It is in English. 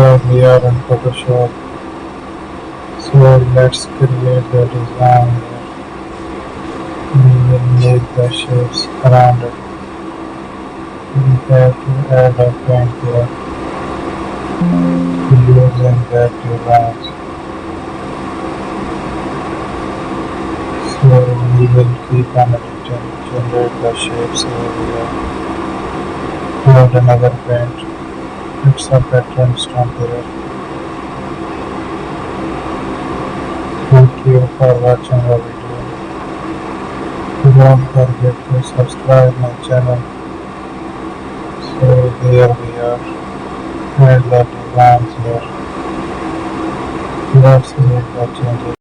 Here we are in Photoshop, so let's create the design here. We will make the shapes around it. We have to add a paint here using active lines. So we will keep on editing, generate the shapes area, add another paint. It's a pattern stamp here. Thank you for watching the video. Don't forget to subscribe my channel. So here we are. Add the designs here. Let's make the changes.